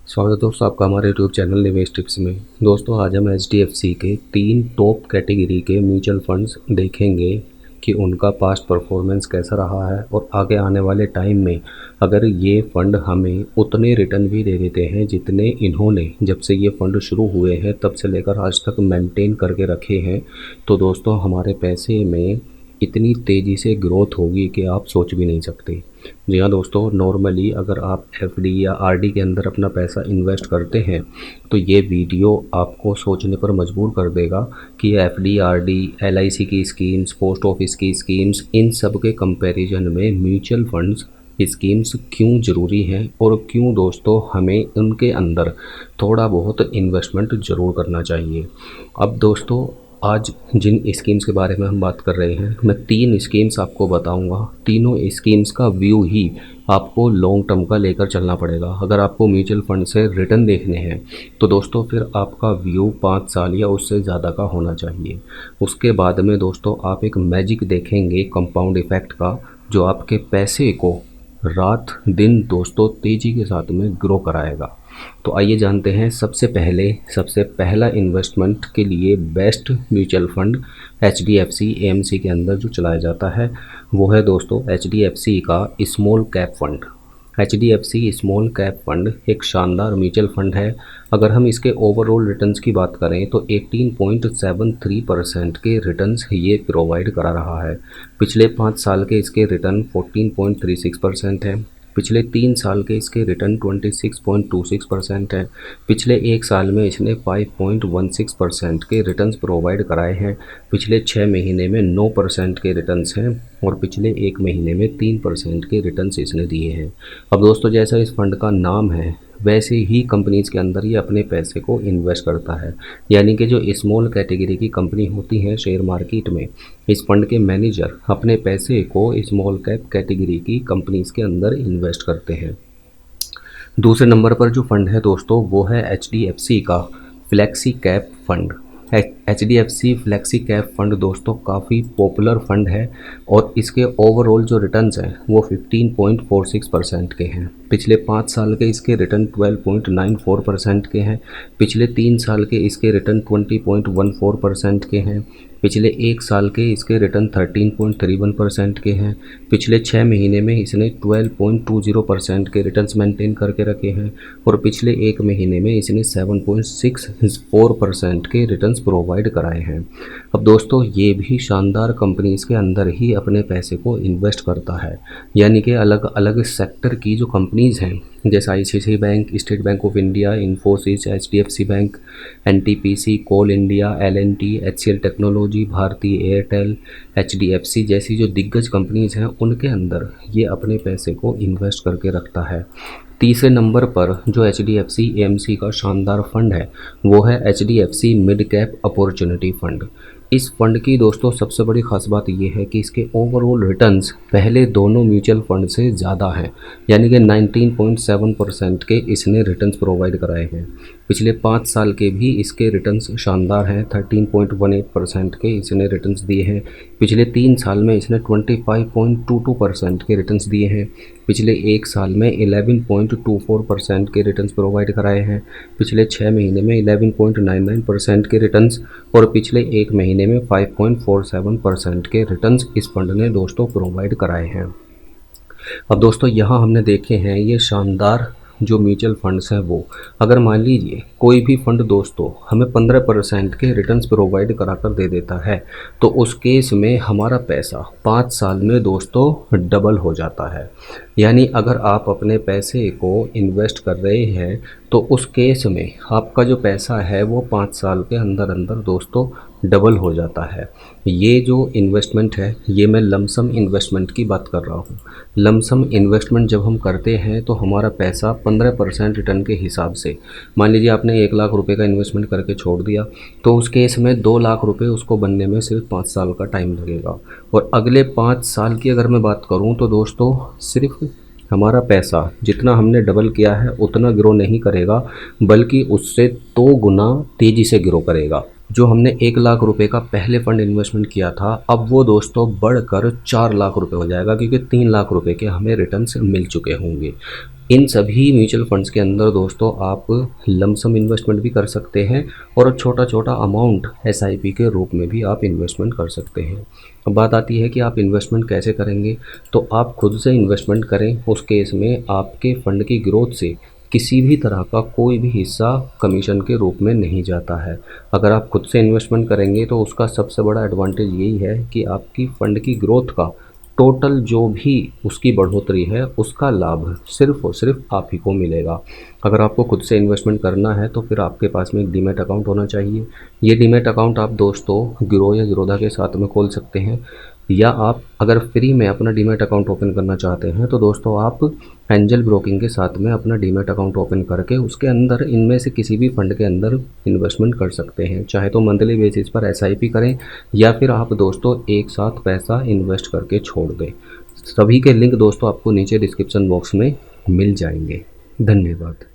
स्वागत है दोस्तों आपका हमारे यूट्यूब चैनल निवेश टिप्स में। दोस्तों आज हम एचडीएफसी के 3 टॉप कैटेगरी के म्यूचुअल फंड्स देखेंगे कि उनका पास्ट परफॉर्मेंस कैसा रहा है और आगे आने वाले टाइम में अगर ये फ़ंड हमें उतने रिटर्न भी दे देते हैं जितने इन्होंने जब से ये फ़ंड शुरू हुए हैं तब से लेकर आज तक मेंटेन करके रखे हैं, तो दोस्तों हमारे पैसे में इतनी तेज़ी से ग्रोथ होगी कि आप सोच भी नहीं सकते। जी हाँ दोस्तों, नॉर्मली अगर आप एफडी या आरडी के अंदर अपना पैसा इन्वेस्ट करते हैं तो ये वीडियो आपको सोचने पर मजबूर कर देगा कि एफडी, आरडी, एलआईसी की स्कीम्स, पोस्ट ऑफिस की स्कीम्स, इन सब के कंपैरिजन में म्यूचुअल फंड्स स्कीम्स क्यों ज़रूरी हैं और क्यों दोस्तों हमें उनके अंदर थोड़ा बहुत इन्वेस्टमेंट ज़रूर करना चाहिए। अब दोस्तों आज जिन स्कीम्स के बारे में हम बात कर रहे हैं, मैं 3 स्कीम्स आपको बताऊंगा। तीनों स्कीम्स का व्यू ही आपको लॉन्ग टर्म का लेकर चलना पड़ेगा। अगर आपको म्यूचुअल फंड से रिटर्न देखने हैं तो दोस्तों फिर आपका व्यू 5 साल या उससे ज़्यादा का होना चाहिए। उसके बाद में दोस्तों आप एक मैजिक देखेंगे कंपाउंड इफ़ेक्ट का, जो आपके पैसे को रात दिन दोस्तों तेज़ी के साथ में ग्रो कराएगा। तो आइए जानते हैं सबसे पहला इन्वेस्टमेंट के लिए best mutual fund HDFC AMC के अंदर जो चलाया जाता है वो है दोस्तों एचडीएफसी का small cap fund. HDFC small cap fund एक शानदार म्यूचुअल फंड है। अगर हम इसके ओवरऑल रिटर्न्स की बात करें तो 18.73% के रिटर्न्स ये प्रोवाइड करा रहा है। पिछले 5 साल के इसके रिटर्न 14.36% है। पिछले 3 साल के इसके रिटर्न 26.26% है। पिछले 1 साल में इसने 5.16% के रिटर्न्स प्रोवाइड कराए हैं। पिछले 6 महीने में 9% के रिटर्न्स हैं और पिछले 1 महीने में 3% के रिटर्न्स इसने दिए हैं। अब दोस्तों जैसा इस फंड का नाम है वैसे ही कंपनीज़ के अंदर ये अपने पैसे को इन्वेस्ट करता है, यानी कि जो स्मॉल कैटेगरी की कंपनी होती हैं शेयर मार्केट में, इस फंड के मैनेजर अपने पैसे को स्मॉल कैप कैटेगरी की कंपनीज़ के अंदर इन्वेस्ट करते हैं। दूसरे नंबर पर जो फंड है दोस्तों वो है एचडीएफसी का flexi cap fund. HDFC flexi cap fund दोस्तों काफ़ी पॉपुलर फंड है और इसके ओवरऑल जो रिटर्न्स हैं वो 15.46% के हैं। पिछले 5 साल के इसके रिटर्न 12.94% के हैं। पिछले 3 साल के इसके रिटर्न 20.14% के हैं। पिछले 1 साल के इसके रिटर्न 13.31% के हैं। पिछले 6 महीने में इसने 12.20% के रिटर्न्स मेंटेन करके रखे हैं और पिछले 1 महीने में इसने 7.64% के रिटर्न्स प्रोवाइड कराए हैं। अब दोस्तों ये भी शानदार कंपनीज़ के अंदर ही अपने पैसे को इन्वेस्ट करता है, यानी कि अलग अलग सेक्टर की जो कंपनीज़ हैं जैसे ICICI bank, State Bank of India, Infosys, HDFC bank, NTPC, Coal India, LNT, HCL technology, Bharti Airtel, HDFC जैसी जो दिग्गज कंपनीज़ हैं उनके अंदर ये अपने पैसे को इन्वेस्ट करके रखता है। तीसरे नंबर पर जो एचडीएफसी एएमसी का शानदार फंड है वो है HDFC mid cap opportunity fund. इस फंड की दोस्तों सबसे बड़ी खास बात ये है कि इसके ओवरऑल रिटर्न्स पहले दोनों म्यूचुअल फंड से ज़्यादा हैं, यानी कि 19.7% के इसने रिटर्न्स प्रोवाइड कराए हैं। पिछले 5 साल के भी इसके रिटर्न्स शानदार हैं, 13.18% के इसने रिटर्न्स दिए हैं। पिछले 3 साल में इसने 25.22% के रिटर्न्स दिए हैं। पिछले 1 साल में 11.24% के रिटर्न्स प्रोवाइड कराए हैं। पिछले 6 महीने में 11.99% के रिटर्न्स और पिछले 1 महीने में 5.47% के रिटर्न्स इस फंड ने दोस्तों प्रोवाइड कराए हैं। अब दोस्तों यहाँ हमने देखे हैं ये शानदार जो म्यूचुअल फंड्स हैं वो, अगर मान लीजिए कोई भी फंड दोस्तों हमें 15% के रिटर्न्स प्रोवाइड कराकर दे देता है तो उस केस में हमारा पैसा 5 साल में दोस्तों डबल हो जाता है। यानी अगर आप अपने पैसे को इन्वेस्ट कर रहे हैं तो उस केस में आपका जो पैसा है वो 5 साल के अंदर अंदर दोस्तों डबल हो जाता है। ये जो इन्वेस्टमेंट है ये मैं लमसम इन्वेस्टमेंट की बात कर रहा हूँ। लमसम इन्वेस्टमेंट जब हम करते हैं तो हमारा पैसा 15% रिटर्न के हिसाब से, मान लीजिए आपने 1 लाख रुपए का इन्वेस्टमेंट करके छोड़ दिया तो उस केस में 2 लाख रुपए उसको बनने में सिर्फ 5 साल का टाइम लगेगा। और अगले 5 साल की अगर मैं बात करूँ तो दोस्तों सिर्फ हमारा पैसा जितना हमने डबल किया है उतना ग्रो नहीं करेगा, बल्कि उससे 2 गुना तेज़ी से ग्रो करेगा। जो हमने 1 लाख रुपए का पहले फंड इन्वेस्टमेंट किया था, अब वो दोस्तों बढ़कर 4 लाख रुपए हो जाएगा, क्योंकि 3 लाख रुपए के हमें रिटर्न्स मिल चुके होंगे। इन सभी म्यूचुअल फंड्स के अंदर दोस्तों आप लमसम इन्वेस्टमेंट भी कर सकते हैं और छोटा छोटा अमाउंट एसआईपी के रूप में भी आप इन्वेस्टमेंट कर सकते हैं। अब बात आती है कि आप इन्वेस्टमेंट कैसे करेंगे, तो आप खुद से इन्वेस्टमेंट करें। उस केस में आपके फंड की ग्रोथ से किसी भी तरह का कोई भी हिस्सा कमीशन के रूप में नहीं जाता है। अगर आप खुद से इन्वेस्टमेंट करेंगे तो उसका सबसे बड़ा एडवांटेज यही है कि आपकी फ़ंड की ग्रोथ का टोटल जो भी उसकी बढ़ोतरी है उसका लाभ सिर्फ़ और सिर्फ आप ही को मिलेगा। अगर आपको खुद से इन्वेस्टमेंट करना है तो फिर आपके पास में एक डीमैट अकाउंट होना चाहिए। ये डीमैट अकाउंट आप दोस्तों गिरो या गिरोधा के साथ में खोल सकते हैं, या आप अगर फ्री में अपना डीमैट अकाउंट ओपन करना चाहते हैं तो दोस्तों आप एंजल ब्रोकिंग के साथ में अपना डीमैट अकाउंट ओपन करके उसके अंदर इनमें से किसी भी फंड के अंदर इन्वेस्टमेंट कर सकते हैं। चाहे तो मंथली बेसिस पर एसआईपी करें या फिर आप दोस्तों एक साथ पैसा इन्वेस्ट करके छोड़ दें। सभी के लिंक दोस्तों आपको नीचे डिस्क्रिप्शन बॉक्स में मिल जाएंगे। धन्यवाद।